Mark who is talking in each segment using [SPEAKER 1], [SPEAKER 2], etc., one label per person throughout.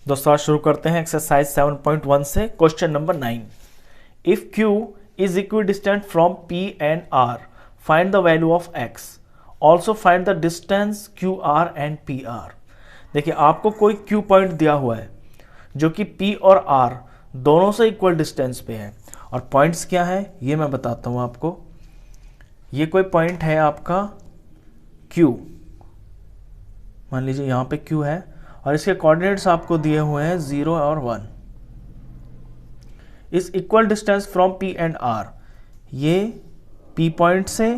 [SPEAKER 1] दोस्तों आज शुरू करते हैं एक्सरसाइज 7.1 से question number 9। If Q is equidistant from P and R, find the value of X। Also find the distance QR and PR। देखिए आपको कोई Q पॉइंट दिया हुआ है जो कि P और R दोनों से इक्वल डिस्टेंस पे है, और पॉइंट्स क्या है ये मैं बताता हूँ आपको। ये कोई पॉइंट है आपका Q, मान लीजिए यहाँ पे Q है और इसके कोऑर्डिनेट्स आपको दिए हुए हैं 0 और 1। इस equal distance from P and R, ये P पॉइंट से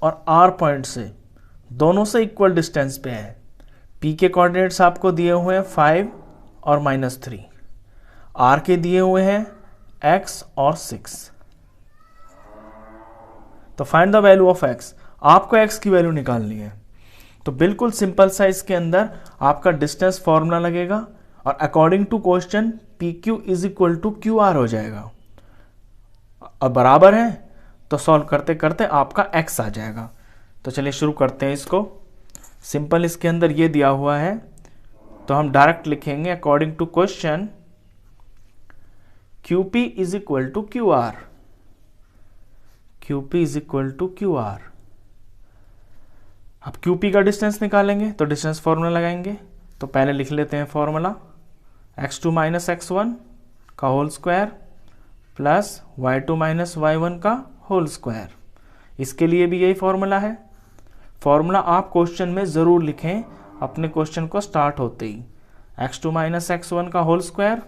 [SPEAKER 1] और R पॉइंट से दोनों से इक्वल डिस्टेंस पे है। P के कोऑर्डिनेट्स आपको दिए हुए हैं 5 और -3, R के दिए हुए हैं x और 6। तो find the value of x, आपको x की वैल्यू निकालनी है। तो बिल्कुल सिंपल सा इसके अंदर आपका डिस्टेंस फॉर्मूला लगेगा और according to question PQ is equal to QR हो जाएगा। अब बराबर है तो सॉल्व करते करते आपका x आ जाएगा। तो चलिए शुरू करते हैं इसको। सिंपल इसके अंदर ये दिया हुआ है तो हम डायरेक्ट लिखेंगे according to question QP is equal to QR। QP is equal to QR। अब QP का डिस्टेंस निकालेंगे तो डिस्टेंस फॉर्मूला लगाएंगे। तो पहले लिख लेते हैं फॉर्मूला, x2 माइनस x1 का whole square plus y2 minus y1 का होल स्क्वायर। इसके लिए भी यही फॉर्मूला है। फॉर्मूला आप क्वेश्चन में ज़रूर लिखें अपने क्वेश्चन को स्टार्ट होते ही। x2 माइनस x1 का whole square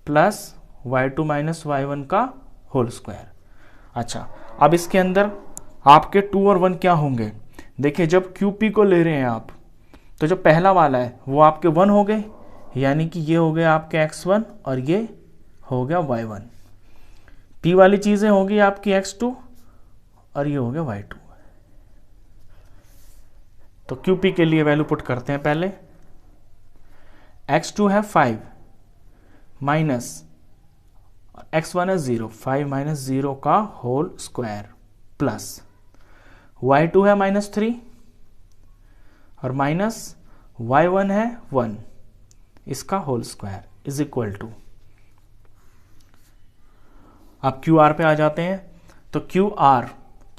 [SPEAKER 1] plus y2 minus y1 का होल स्क्वायर। अच्छा, अब इसके अंदर आपके 2 और 1 क्या होंगे? देखिए जब QP को ले रहे हैं आप तो जो पहला वाला है वो आपके 1 हो गए, यानी कि ये हो गया आपके x1 और ये हो गया y1। P वाली चीज़ें होगी आपकी x2 और ये हो गया y2। तो QP के लिए वैल्यू पुट करते हैं पहले। x2 है 5 माइनस x1 है 0, 5 माइनस 0 का होल स्क्वायर प्लस y2 है -3 और माइनस y1 है 1, इसका whole square is equal to. अब QR पे आ जाते हैं। तो QR,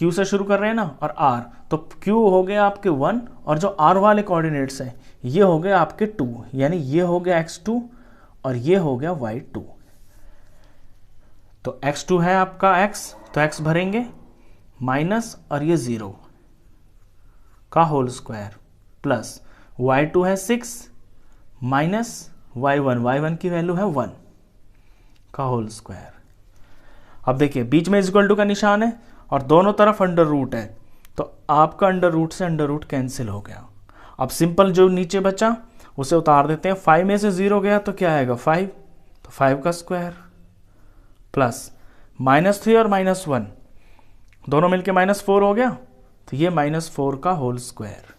[SPEAKER 1] Q से शुरू कर रहे हैं ना, और R, तो Q हो गया आपके 1 और जो R वाले कोऑर्डिनेट्स हैं ये हो गए आपके 2, यानी ये हो गया x2 और ये हो गया y2। तो x2 है आपका x, तो x भरेंगे माइनस और ये 0 का होल स्क्वायर प्लस y2 है 6 माइनस y1 की वैल्यू है 1 का होल स्क्वायर। अब देखिए बीच में इक्वल टू का निशान है और दोनों तरफ अंडर रूट है, तो आपका अंडर रूट से अंडर रूट कैंसिल हो गया। अब सिंपल जो नीचे बचा उसे उतार देते हैं। 5 में से 0 गया तो क्या आएगा 5, तो 5 का स्क्वायर प्लस -3 और -1 दोनों मिलके -4 हो गया, तो ये -4 का whole square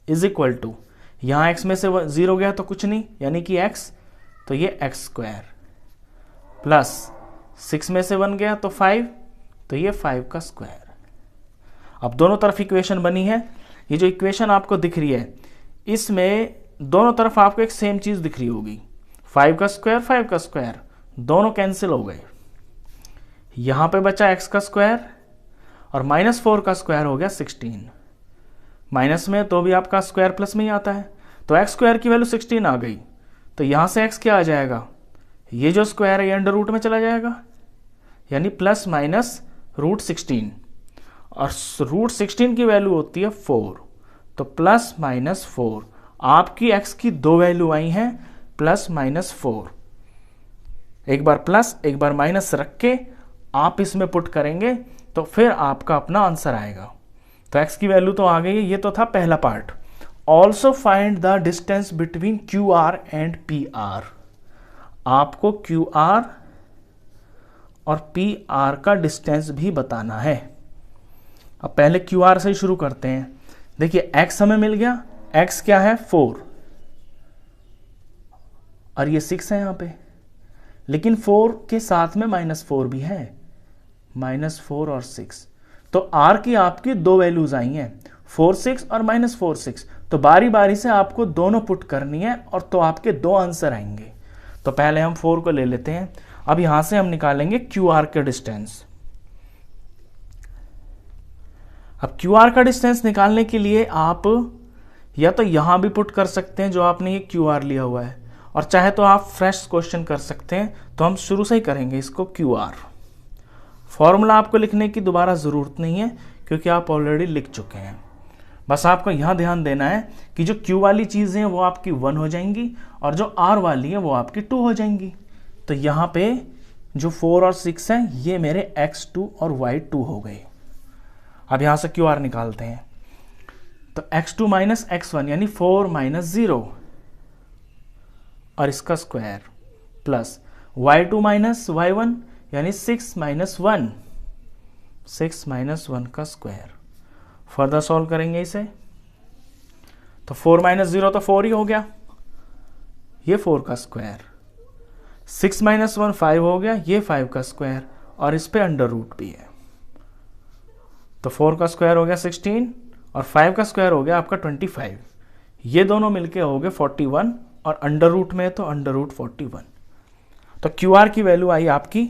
[SPEAKER 1] is equal to, यहाँ x में से 0 गया तो कुछ नहीं, यानी कि x, तो ये x स्क्वायर प्लस 6 में से 1 गया तो 5, तो ये 5 का स्क्वायर। अब दोनों तरफ इक्वेशन बनी है। ये जो इक्वेशन आपको दिख रही है इसमें दोनों तरफ आपको एक सेम चीज़ दिख रही होगी, 5 का स्क्वायर 5 का स्क्वायर दोनों कैंसिल हो गए। यहाँ पे बचा x का स्क्वायर और -4 का स्क्वायर हो गया 16। माइनस में तो भी आपका स्क्वायर प्लस में ही आता है, तो x स्क्वायर की वैल्यू 16 आ गई। तो यहाँ से x क्या आ जाएगा, ये जो स्क्वायर है ये अंडर रूट में चला जाएगा, यानी प्लस माइनस √16, और √16 की वैल्यू होती है 4, तो प्लस -4। आपकी x की दो वैल्यू आई हैं प्लस -4। एक बार प्लस एक बार माइनस रख के आप इसमें पुट करेंगे तो फिर आपका अपना आंसर आएगा। तो x की वैल्यू तो आ गई है, ये तो था पहला part. Also find the distance between QR and PR। आपको QR और PR का डिस्टेंस भी बताना है। अब पहले QR से ही शुरू करते हैं। देखिए x हमें मिल गया, x क्या है 4 और ये 6 है यहाँ पे, लेकिन 4 के साथ में -4 भी है, -4 और 6। तो R की आपकी दो वैल्यूज आई हैं, 4 6 और -4 6, तो बारी बारी से आपको दोनों पुट करनी है और तो आपके दो आंसर आएंगे। तो पहले हम 4 को ले लेते हैं। अब यहां से हम निकालेंगे QR का डिस्टेंस। अब QR का डिस्टेंस निकालने के लिए आप या तो यहां भी पुट कर सकते हैं जो आपने ये QR लिया हुआ है, और चाहे तो आप फ्रेश क्वेश्चन कर सकते हैं। तो हम शुरू से ही करेंगे इसको QR। फॉर्मूला आपको लिखने की दोबारा ज़रूरत नहीं है क्योंकि आप ऑलरेडी लिख चुके हैं। बस आपको यहाँ ध्यान देना है कि जो Q वाली चीज़ें हैं वो आपकी 1 हो जाएंगी और जो R वाली है वो आपकी 2 हो जाएंगी। तो यहाँ पे जो 4 और 6 हैं ये मेरे X2 और Y2 हो गए। अब यहाँ से QR निकालते हैं। तो X2 माइनस X1 यानी 4 माइनस 0 और इसका square plus Y2 minus Y1 यानी 6 माइनस 1, 6 माइनस 1 का स्क्वायर। फर्दर सॉल्व करेंगे इसे तो 4 माइनस 0 तो 4 ही हो गया, ये 4 का स्क्वायर। 6 माइनस 1 5 हो गया, ये 5 का स्क्वायर, और इस पे अंडर रूट भी है। तो 4 का स्क्वायर हो गया 16 और 5 का स्क्वायर हो गया आपका 25। ये दोनों मिलके हो गए 41 और अंडर रूट में तो अंडर रूट 41। तो QR की वैल्यू आई आपकी,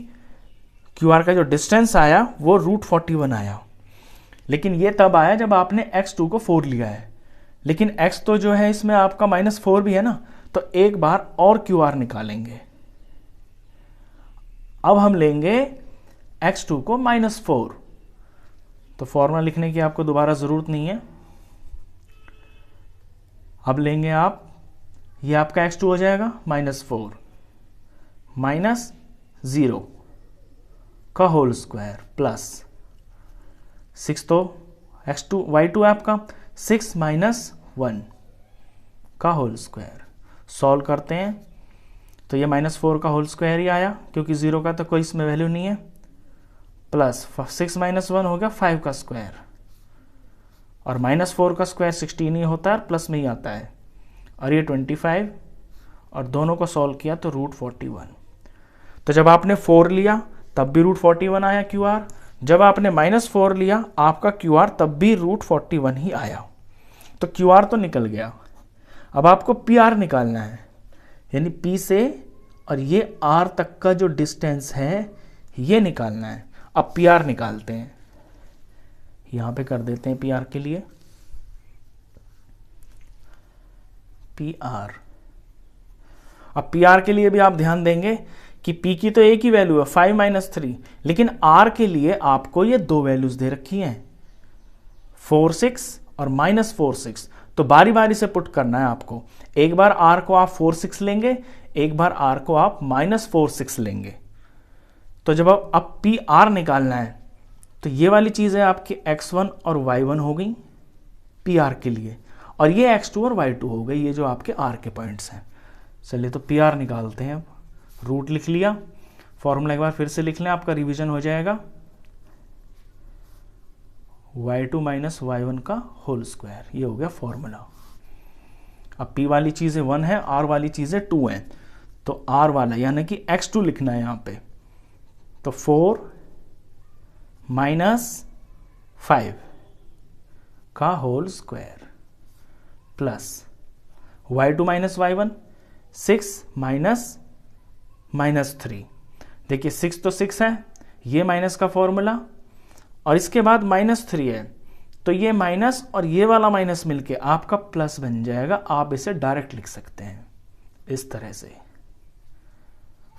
[SPEAKER 1] QR का जो डिस्टेंस आया वो √41 आया। लेकिन ये तब आया जब आपने X2 को 4 लिया है, लेकिन X तो जो है इसमें आपका -4 भी है ना, तो एक बार और QR निकालेंगे। अब हम लेंगे X2 को -4। तो फॉर्मूला लिखने की आपको दोबारा ज़रूरत नहीं है। अब लेंगे आप, ये आपका X2 हो जाएगा -4 माइनस 0 का होल स्क्वायर प्लस 6, तो X2 Y2 है आपका 6 माइनस 1 का होल स्क्वायर। सॉल्व करते हैं तो ये -4 का होल स्क्वायर ही आया क्योंकि 0 का तो कोई इसमें वैल्यू नहीं है, प्लस 6 माइनस 1 हो गया 5 का स्क्वायर, और -4 का स्क्वायर 16 ही होता है, प्लस में ही आता है, और ये 25, और दोनों को सॉल्व किया तो √41। तो जब आपने 4 लिया तब भी √41 आया QR, जब आपने -4 लिया आपका QR तब भी √41 ही आया। तो QR तो निकल गया। अब आपको PR निकालना है, यानी P से और ये R तक का जो डिस्टेंस है ये निकालना है। अब PR निकालते हैं, यहां पे कर देते हैं PR के लिए PR। अब PR के लिए भी आप ध्यान देंगे कि P की तो एक ही वैल्यू है 5 माइनस 3, लेकिन R के लिए आपको ये दो वैल्यूज दे रखी हैं 4 6 और -4 6। तो बारी बारी से पुट करना है आपको। एक बार R को आप 4 6 लेंगे, एक बार R को आप -4 6 लेंगे। तो जब अब PR निकालना है तो ये वाली चीज़ है आपकी X1 और Y1 हो गई PR के लिए, और ये X2 और Y2 हो गई, ये जो आपके R के पॉइंट्स हैं। चलिए तो PR निकालते हैं। अब रूट लिख लिया, फॉर्मूला एक बार फिर से लिख लें, आपका रिवीजन हो जाएगा। Y2 माइनस Y1 का होल स्क्वायर, ये हो गया फॉर्मूला। अब P वाली चीज़ें 1 है, R वाली चीज़ें 2 हैं, तो R वाला यानी कि X2 लिखना है यहाँ पे। तो 4 माइनस 5 का whole square plus Y2 minus Y1 6 minus -3। देखिए 6 तो 6 है, ये माइनस का फॉर्मूला, और इसके बाद -3 है, तो ये माइनस और ये वाला माइनस मिलके आपका प्लस बन जाएगा। आप इसे डायरेक्ट लिख सकते हैं इस तरह से।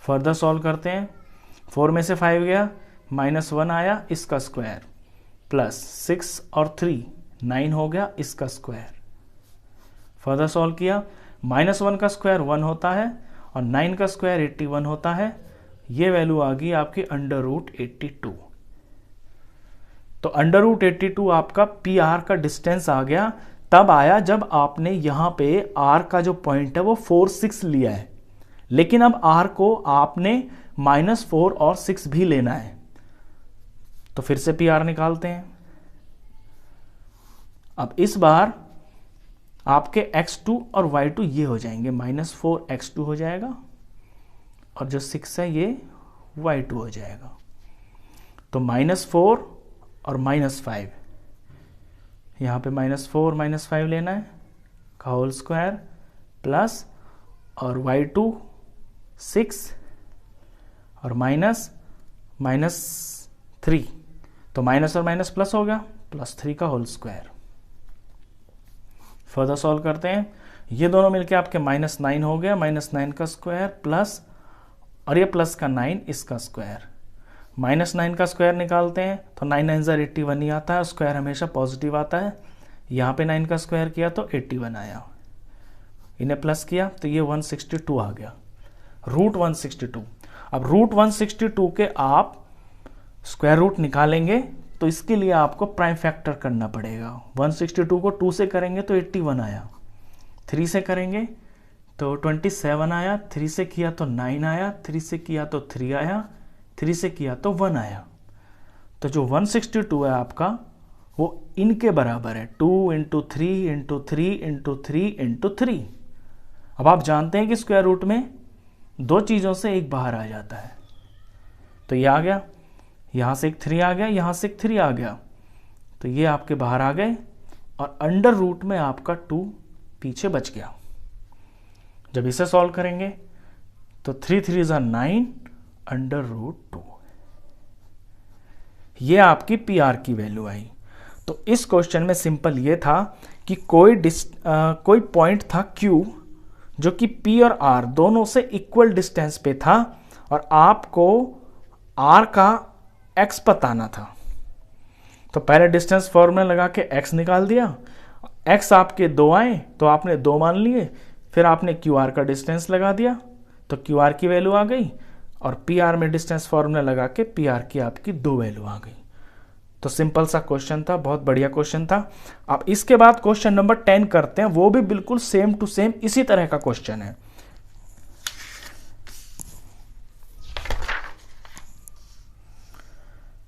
[SPEAKER 1] फर्दर सॉल्व करते हैं। 4 में से 5 गया, -1 आया, इसका स्क्वायर, प्लस 6 और 3 9 हो गया, इसका स्क्वायर। फर्दर सॉल्व किया, -1 का स्क्वायर 1 होता है और 9 का स्क्वायर 81 होता है। ये वैल्यू आ गई आपकी √82। तो √82 आपका PR का डिस्टेंस आ गया। तब आया जब आपने यहां पे R का जो पॉइंट है वो 4 6 लिया है, लेकिन अब R को आपने -4 और 6 भी लेना है। तो फिर से PR निकालते हैं। अब इस बार आपके X2 और Y2 ये हो जाएंगे, -4 X2 हो जाएगा और जो 6 है ये Y2 हो जाएगा। तो -4 और -5 यहाँ पे -4 -5 लेना है का होल स्क्वायर प्लस और y2 6 और -3, तो माइनस और माइनस प्लस हो गया, +3 का होल स्क्वायर। फर्दर सॉल्व करते हैं, ये दोनों मिलके आपके -9 हो गया, -9 का स्क्वायर प्लस और ये प्लस का 9 इसका स्क्वायर। -9 का स्क्वायर निकालते हैं तो 9 9 81 ही आता है, स्क्वायर हमेशा पॉजिटिव आता है। यहाँ पे 9 का स्क्वायर किया तो 81 आया, इन्हें प्लस किया तो ये 162 आ गया, √162। अब √162 के आप स्क्वायर रूट निकालेंगे तो इसके लिए आपको प्राइम फैक्टर करना पड़ेगा। 162 को 2 से करेंगे तो 81 आया, 3 से करेंगे तो 27 आया, 3 से किया तो 9 आया, 3 से किया तो 3 आया, 3 से किया तो 1 आया। तो जो 162 है आपका वो इनके बराबर है, 2 × 3 × 3 × 3 × 3। अब आप जानते हैं कि स्क्वायर रूट में दो चीज़ों से एक बाहर आ जाता है, तो ये आ गया, यहाँ से एक 3 आ गया, यहाँ से एक 3 आ गया, तो ये आपके बाहर आ गए और अंडर रूट में आपका 2 पीछे बच गया। जब इसे सॉल्व करेंगे तो 3 3 = 9 √2, ये आपकी PR की वैल्यू आई। तो इस क्वेश्चन में सिंपल ये था कि कोई पॉइंट था Q जो कि P और R दोनों से इक्वल डिस्टेंस पे था और आपको R का X बताना था। तो पहले डिस्टेंस फॉर्मूला लगा के X निकाल दिया, X आपके 2 आए तो आपने 2 मान लिए, फिर आपने QR का डिस्टेंस लगा दिया तो QR की वैल्यू आ गई और PR में डिस्टेंस फॉर्मूला लगा के PR की आपकी 2 वैल्यू आ गई। तो सिंपल सा क्वेश्चन था, बहुत बढ़िया क्वेश्चन था। अब इसके बाद क्वेश्चन नंबर 10 करते हैं, वो भी बिल्कुल सेम टू सेम इसी तरह का क्वेश्चन है।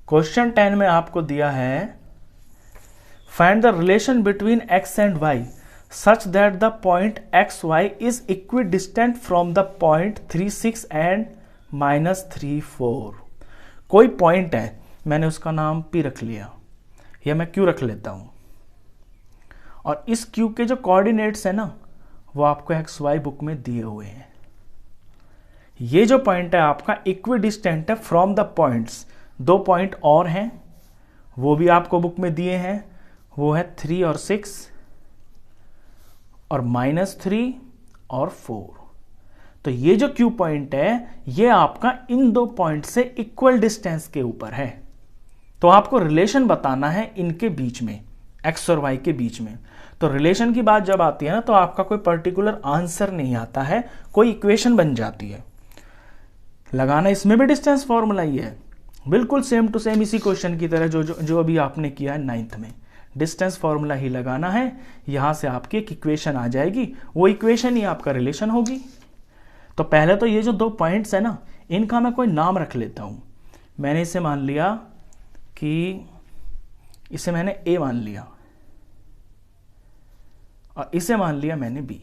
[SPEAKER 1] क्वेश्चन 10 में आपको दिया है find the relation between x and y such that the point xy is equidistant from the point 3 6 and -3 4। कोई पॉइंट है, मैंने उसका नाम P रख लिया या मैं Q रख लेता हूं, और इस Q के जो कोऑर्डिनेट्स है ना वो आपको XY बुक में दिए हुए हैं। ये जो पॉइंट है आपका इक्विडिस्टेंट है फ्रॉम द पॉइंट्स, 2 पॉइंट और हैं वो भी आपको बुक में दिए हैं, वो है 3 और 6 और -3 और 4। तो ये जो Q पॉइंट है ये आपका इन 2 पॉइंट से इक्वल डिस्टेंस के ऊपर है। तो आपको रिलेशन बताना है इनके बीच में, X और Y के बीच में। तो रिलेशन की बात जब आती है ना तो आपका कोई पर्टिकुलर आंसर नहीं आता है, कोई इक्वेशन बन जाती है। लगाना इसमें भी डिस्टेंस फॉर्मूला ही है, बिल्कुल सेम टू सेम इसी क्वेश्चन की तरह जो अभी आपने किया है 9th में। डिस्टेंस फॉर्मूला ही लगाना है, यहां से आपकी एक इक्वेशन आ जाएगी, वो इक्वेशन ही आपका रिलेशन होगी। तो पहले तो ये जो 2 पॉइंट्स है ना इनका मैं कोई नाम रख लेता हूं। मैंने इसे मान लिया कि इसे मैंने A मान लिया और इसे मान लिया मैंने B।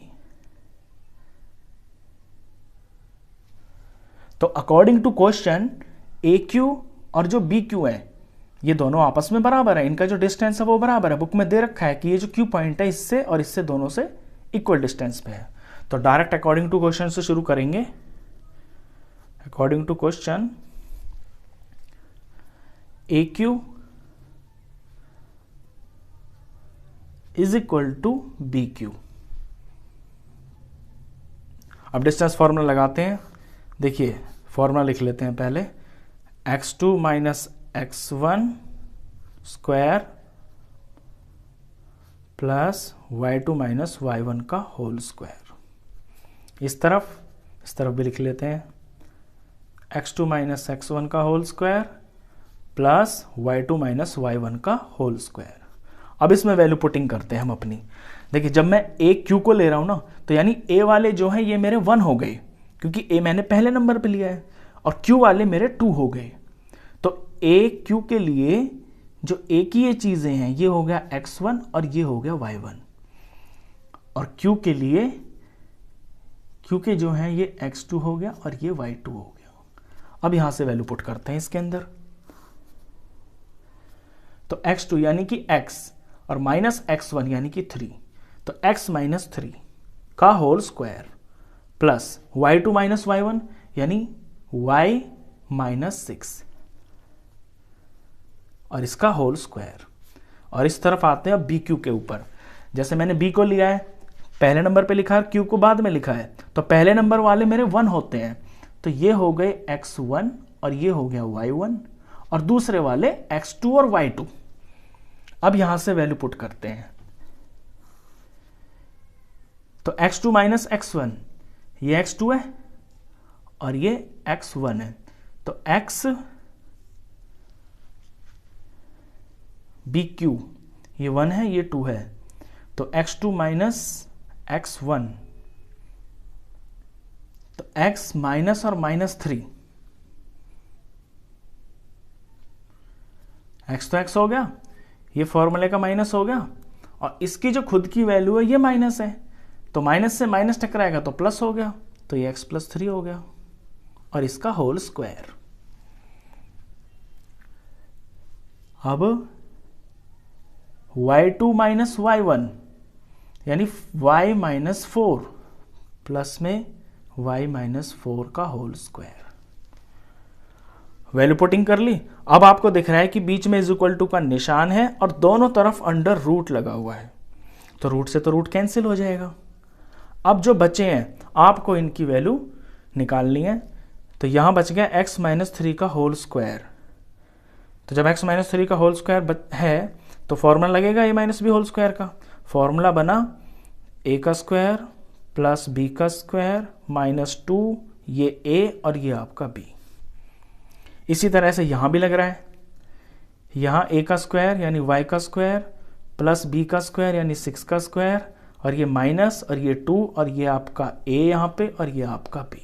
[SPEAKER 1] तो अकॉर्डिंग टू क्वेश्चन AQ और जो BQ है ये दोनों आपस में बराबर है, इनका जो डिस्टेंस है वो बराबर है। बुक में दे रखा है कि ये जो Q पॉइंट है इससे और इससे दोनों से इक्वल डिस्टेंस पे है। तो डायरेक्ट अकॉर्डिंग टू क्वेश्चन से शुरू करेंगे। According to question AQ = BQ। अब डिस्टेंस फॉर्मूला लगाते हैं। देखिए फॉर्मूला लिख लेते हैं पहले, x2 - x1 square plus y2 - y1 का होल स्क्वायर। इस तरफ भी लिख लेते हैं, x2 - x1 का whole square plus y2 - y1 का होल स्क्वायर। अब इसमें वैल्यू पुटिंग करते हैं हम अपनी। देखिए जब मैं AQ को ले रहा हूं ना तो यानी A वाले जो हैं ये मेरे 1 हो गए क्योंकि A मैंने पहले नंबर पे लिया है, और Q वाले मेरे 2 हो गए। तो AQ के लिए जो A की ये चीजें हैं ये हो गया x1 और ये हो गया y1, और Q के लिए Q के जो हैं ये x2 हो गया और ये y2 हो गया। अब यहां से वैल्यू पुट करते हैं इसके अंदर। तो x2 यानी कि x और माइनस x1 यानी कि 3, तो x माइनस 3 का whole square plus y2 minus y1 यानी y माइनस 6 और इसका होल स्क्वायर। और इस तरफ आते हैं बी क्यू के ऊपर। जैसे मैंने बी को लिया है, पहले नंबर पे लिखा है, क्यू को बाद में लिखा है, तो पहले नंबर वाले मेरे 1 होते हैं, तो ये हो गए x1 और ये हो गया y1 और दूसरे वाले x2 और y2। अब यहां से वैल्यू पुट करते हैं, तो x2 माइनस x1 ये x2 है और ये x1 है, तो x बी क्यू ये 1 है ये 2 है, तो x2 माइनस x1, तो x माइनस और माइनस 3, x तो x हो गया, ये फॉर्मूले का माइनस हो गया और इसकी जो खुद की वैल्यू है ये माइनस है, तो माइनस से माइनस टकराएगा तो प्लस हो गया, तो ये x प्लस 3 हो गया और इसका होल स्क्वायर। अब y2 माइनस y1 यानी y माइनस 4 प्लस में y माइनस 4 का होल स्क्वायर। वैल्यू पुटिंग कर ली। अब आपको दिख रहा है कि बीच में इज इक्वल टू का निशान है और दोनों तरफ अंडर रूट लगा हुआ है, तो रूट से तो रूट कैंसिल हो जाएगा। अब जो बचे हैं आपको इनकी वैल्यू निकालनी है, तो यहां बच गया x माइनस 3 का होल स्क्वायर। तो जब x माइनस 3 का होल स्क्वायर है तो फॉर्मूला लगेगा a minus B whole square का। फॉर्मूला बना a का स्क्वायर प्लस b का स्क्वायर माइनस 2, ये a और ये आपका b। इसी तरह से यहां भी लग रहा है, यहां a का स्क्वायर यानी y का स्क्वायर प्लस b का स्क्वायर यानी 6 का स्क्वायर और ये माइनस और ये 2 और ये आपका a यहां पे और ये आपका b।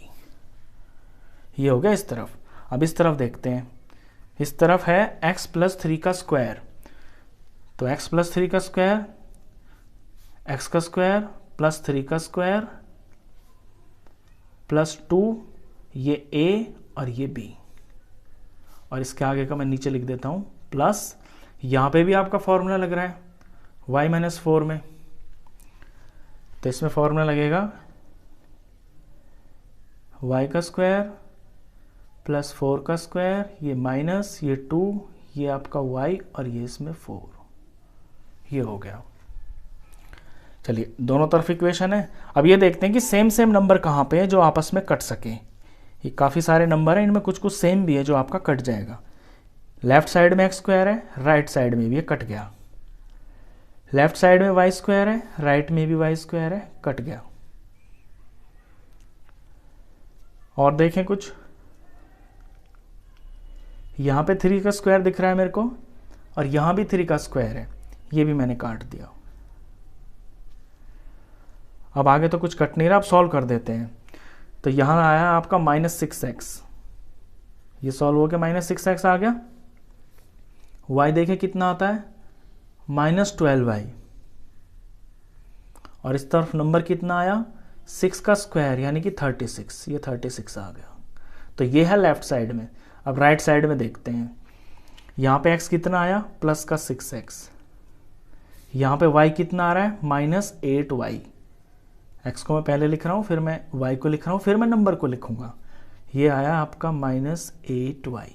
[SPEAKER 1] ये हो गया इस तरफ। अब इस तरफ देखते हैं, इस तरफ है x प्लस 3 का स्क्वायर, तो x प्लस 3 का स्क्वायर, x का स्क्वायर प्लस 3 का स्क्वायर प्लस 2, ये a और ये b, और इसके आगे का मैं नीचे लिख देता हूं प्लस, यहां पे भी आपका फॉर्मूला लग रहा है y माइनस 4 में, तो इसमें फॉर्मूला लगेगा y का स्क्वायर प्लस 4 का स्क्वायर, ये माइनस ये 2, ये आपका y और ये इसमें 4, ये हो गया। चलिए दोनों तरफ इक्वेशन है। अब ये देखते हैं कि सेम सेम नंबर कहाँ पे है जो आपस में कट सके। ये काफ़ी सारे नंबर हैं, इनमें कुछ कुछ सेम भी है जो आपका कट जाएगा। लेफ्ट साइड में एक्स स्क्वायर है, राइट साइड में भी ये कट गया। लेफ्ट साइड में वाई स्क्वायर है, राइट में भी वाई स्क्वायर है, कट गया। और देखें कुछ, यहां पे 3 का स्क्वायर दिख रहा है मेरे को और यहां भी 3 का स्क्वायर है, ये भी मैंने काट दिया। अब आगे तो कुछ कट नहीं रहा, अब सॉल्व कर देते हैं। तो यहां आया आपका -6x, ये सॉल्व हो गया, -6x आ गया। y देखें कितना आता है, -12y, और इस तरफ नंबर कितना आया, 6 का स्क्वायर यानी कि 36, ये 36 आ गया। तो ये है लेफ्ट साइड में। अब राइट साइड में देखते हैं, यहाँ पे x कितना आया, प्लस का 6x, यहाँ पे y कितना आ रहा है, -8y। x को मैं पहले लिख रहा हूँ, फिर मैं y को लिख रहा हूँ, फिर मैं नंबर को लिखूंगा। ये आया आपका -8y,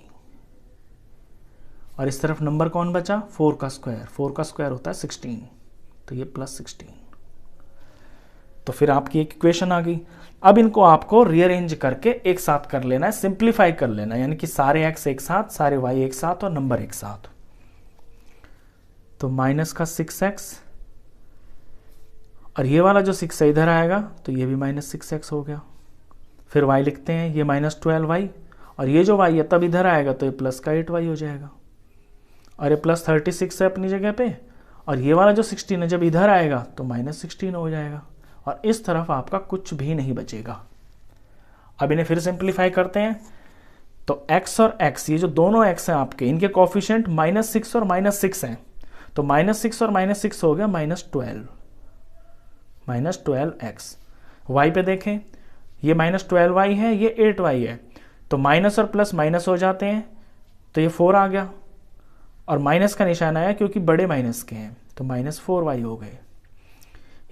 [SPEAKER 1] और इस तरफ नंबर कौन बचा, 4 का स्क्वायर, 4 का स्क्वायर होता है 16, तो ये +16। तो फिर आपकी एक इक्वेशन आ गई। अब इनको आपको रीअरेंज करके एक साथ कर लेना है, सिंप्लीफाई कर लेना है, यानी कि सारे x एक साथ, सारे y एक साथ और नंबर एक साथ। तो माइनस का 6x, और ये वाला जो 6 है इधर आएगा, तो ये भी -6x हो गया। फिर y लिखते हैं, ये -12y, और ये जो y है तब इधर आएगा तो ये प्लस का 8y हो जाएगा, और ये +36 है अपनी जगह पे, और ये वाला जो 16 है जब इधर आएगा तो -16 हो जाएगा, और इस तरफ आपका कुछ भी नहीं बचेगा। अब इन्हें फिर सिंप्लीफाई करते हैं, तो x और x, ये जो दोनों x हैं आपके, इनके कोफिशिएंट -6 और -6 हैं, तो -6 और -6 हो गया -12x। y पे देखें, ये -12y है, ये 8y है, तो माइनस और प्लस माइनस हो जाते हैं, तो ये 4 आ गया, और माइनस का निशान आया क्योंकि बड़े माइनस के हैं, तो -4y हो गए।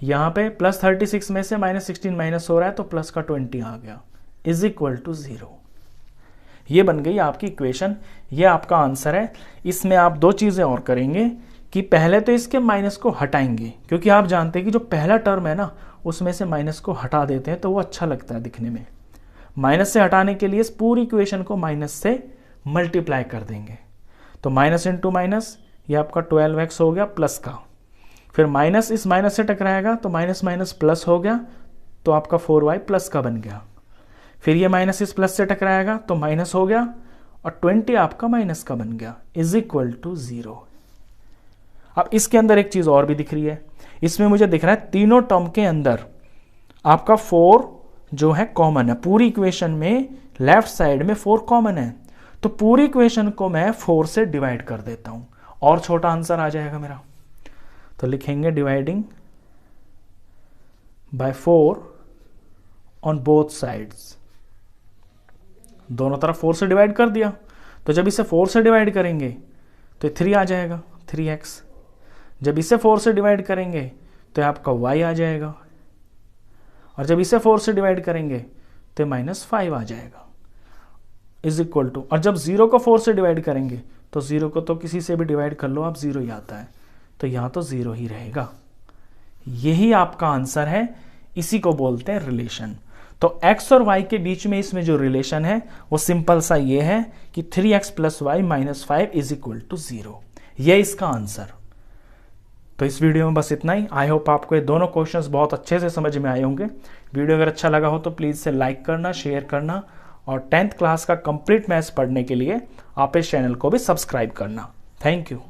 [SPEAKER 1] यहाँ पे +36 में से -16 माइनस हो रहा है तो प्लस का 20 आ गया, इज इक्वल टू 0। ये बन गई आपकी इक्वेशन, ये आपका आंसर है। इसमें आप दो चीज़ें और करेंगे कि पहले तो इसके माइनस को हटाएंगे, क्योंकि आप जानते हैं कि जो पहला टर्म है ना उसमें से माइनस को हटा देते हैं तो वो अच्छा लगता है दिखने में। माइनस से हटाने के लिए इस पूरी इक्वेशन को माइनस से मल्टीप्लाई कर देंगे, तो माइनस इंटू माइनस, ये आपका 12x हो गया प्लस का, फिर माइनस इस माइनस से टकराएगा तो माइनस माइनस प्लस हो गया, तो आपका 4y प्लस का बन गया। फिर ये माइनस इस प्लस से टकराएगा तो माइनस हो गया, और 20 आपका माइनस का बन गया, इज इक्वल टू 0। अब इसके अंदर एक चीज और भी दिख रही है, इसमें मुझे दिख रहा है तीनों टर्म के अंदर आपका 4 जो है कॉमन है। पूरी इक्वेशन में लेफ्ट साइड में 4 कॉमन है, तो पूरी इक्वेशन को मैं 4 से डिवाइड कर देता हूं और छोटा आंसर आ जाएगा मेरा। तो लिखेंगे dividing by 4 on both sides, दोनों तरफ 4 से डिवाइड कर दिया, तो जब इसे 4 से डिवाइड करेंगे तो 3 आ जाएगा, 3x। जब इसे 4 से डिवाइड करेंगे तो आपका y आ जाएगा, और जब इसे 4 से डिवाइड करेंगे तो -5 आ जाएगा, इज इक्वल टू, और जब 0 को 4 से डिवाइड करेंगे तो 0 को तो किसी से भी डिवाइड कर लो आप, 0 ही आता है, तो यहाँ तो 0 ही रहेगा। यही आपका आंसर है, इसी को बोलते हैं रिलेशन। तो x और y के बीच में इसमें जो रिलेशन है वो सिंपल सा ये है कि 3x + y - 5 is equal to 0। ये इसका आंसर। तो इस वीडियो में बस इतना ही। आई होप आपको ये दोनों क्वेश्चंस बहुत अच्छे से समझ में आए होंगे। वीडियो अगर अच्छा लगा हो तो प्लीज़ से लाइक करना, शेयर करना, और 10th क्लास का कंप्लीट मैथ्स पढ़ने के लिए आप इस चैनल को भी सब्सक्राइब करना। Thank you.